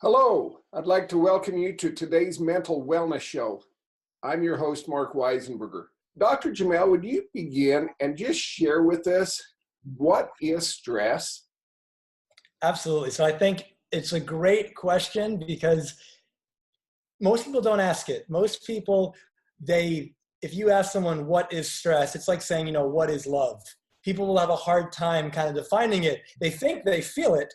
Hello, I'd like to welcome you to today's Mental Wellness Show. I'm your host, Mark Weisenburger. Dr. Jamil, would you begin and just share with us what is stress? Absolutely. So I think it's a great question because most people don't ask it. Most people, if you ask someone what is stress, it's like saying, what is love? People will have a hard time kind of defining it. They think they feel it,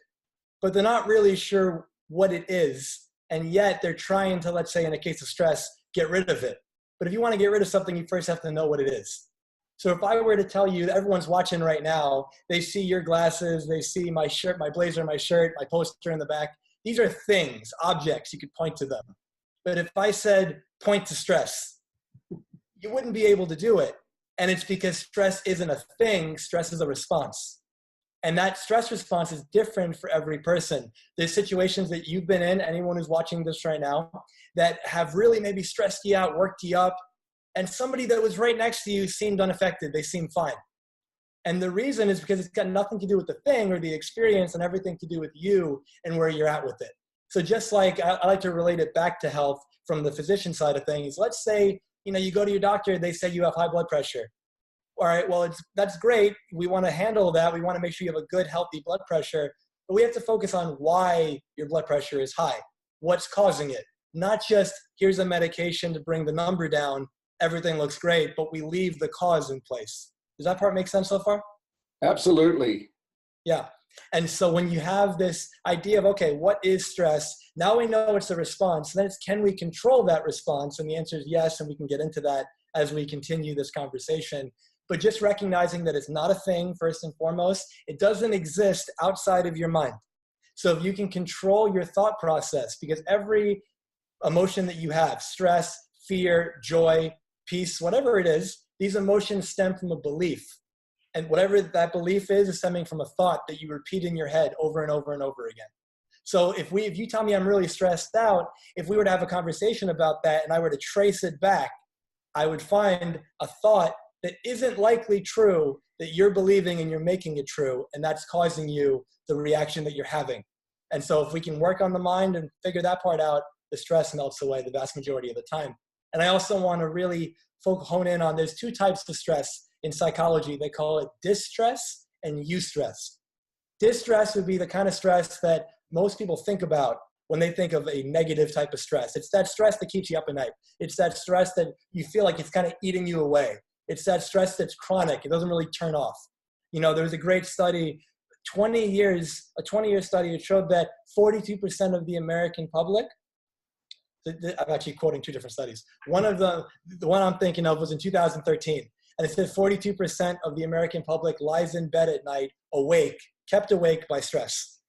but they're not really sure what it is. And yet they're trying to, let's say in a case of stress, get rid of it. But if you want to get rid of something, you first have to know what it is. So if I were to tell you, everyone's watching right now, they see your glasses, they see my shirt, my blazer, my shirt, my poster in the back. These are things, objects, you could point to them. But if I said, point to stress, you wouldn't be able to do it. And it's because stress isn't a thing, stress is a response. And that stress response is different for every person. There's situations that you've been in, anyone who's watching this right now, that have really maybe stressed you out, worked you up, and somebody that was right next to you seemed unaffected. They seemed fine. And the reason is because it's got nothing to do with the thing or the experience and everything to do with you and where you're at with it. So just like I like to relate it back to health from the physician side of things. Let's say, you go to your doctor, they say you have high blood pressure. All right, well, that's great. We want to handle that. We want to make sure you have a good, healthy blood pressure. But we have to focus on why your blood pressure is high. What's causing it? Not just, here's a medication to bring the number down. Everything looks great, but we leave the cause in place. Does that part make sense so far? Absolutely. Yeah. And so when you have this idea of, okay, what is stress? Now we know it's a response. Then it's, can we control that response? And the answer is yes, and we can get into that as we continue this conversation. But just recognizing that it's not a thing, first and foremost, it doesn't exist outside of your mind. So if you can control your thought process, because every emotion that you have, stress, fear, joy, peace, whatever it is, these emotions stem from a belief. And whatever that belief is stemming from a thought that you repeat in your head over and over and over again. So if you tell me I'm really stressed out, if we were to have a conversation about that and I were to trace it back, I would find a thought that isn't likely true that you're believing and you're making it true, and that's causing you the reaction that you're having. And so if we can work on the mind and figure that part out, the stress melts away the vast majority of the time. And I also want to really hone in on, there's two types of stress in psychology. They call it distress and eustress. Distress would be the kind of stress that most people think about when they think of a negative type of stress. It's that stress that keeps you up at night. It's that stress that you feel like it's kind of eating you away. It's that stress that's chronic. It doesn't really turn off. There was a great study, a 20-year study, it showed that 42% of the American public, I'm actually quoting two different studies. One of them, the one I'm thinking of, was in 2013. And it said 42% of the American public lies in bed at night kept awake by stress.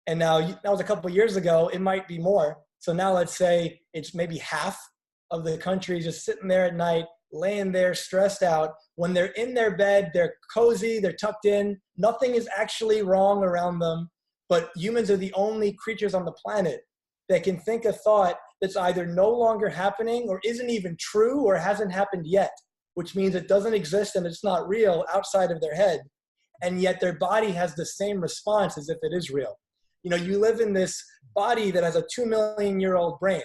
And now that was a couple of years ago, it might be more. So now let's say it's maybe half of the country just sitting there at night, laying there stressed out. When they're in their bed, they're cozy, they're tucked in, nothing is actually wrong around them. But humans are the only creatures on the planet that can think a thought that's either no longer happening or isn't even true or hasn't happened yet, which means it doesn't exist and it's not real outside of their head. And yet their body has the same response as if it is real. You live in this body that has a 2 million-year-old brain.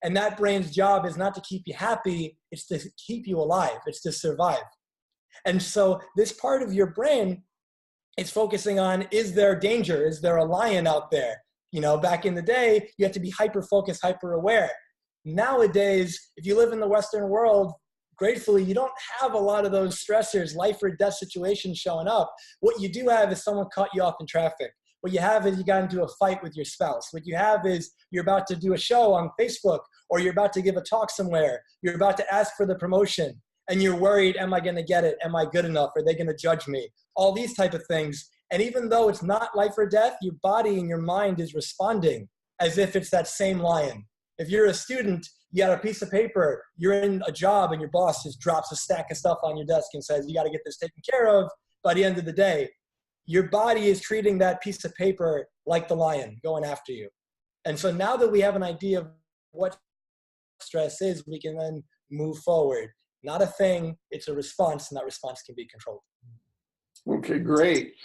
And that brain's job is not to keep you happy, it's to keep you alive, it's to survive. And so this part of your brain is focusing on, is there danger? Is there a lion out there? Back in the day, you have to be hyper-focused, hyper-aware. Nowadays, if you live in the Western world, gratefully, you don't have a lot of those stressors, life or death situations showing up. What you do have is someone cut you off in traffic. What you have is you got into a fight with your spouse. What you have is you're about to do a show on Facebook, or you're about to give a talk somewhere. You're about to ask for the promotion, and you're worried, am I going to get it? Am I good enough? Are they going to judge me? All these type of things. And even though it's not life or death, your body and your mind is responding as if it's that same lion. If you're a student, you got a piece of paper, you're in a job, and your boss just drops a stack of stuff on your desk and says, you got to get this taken care of by the end of the day. Your body is treating that piece of paper like the lion going after you. And so now that we have an idea of what stress is, we can then move forward. Not a thing, it's a response, and that response can be controlled. Okay, great.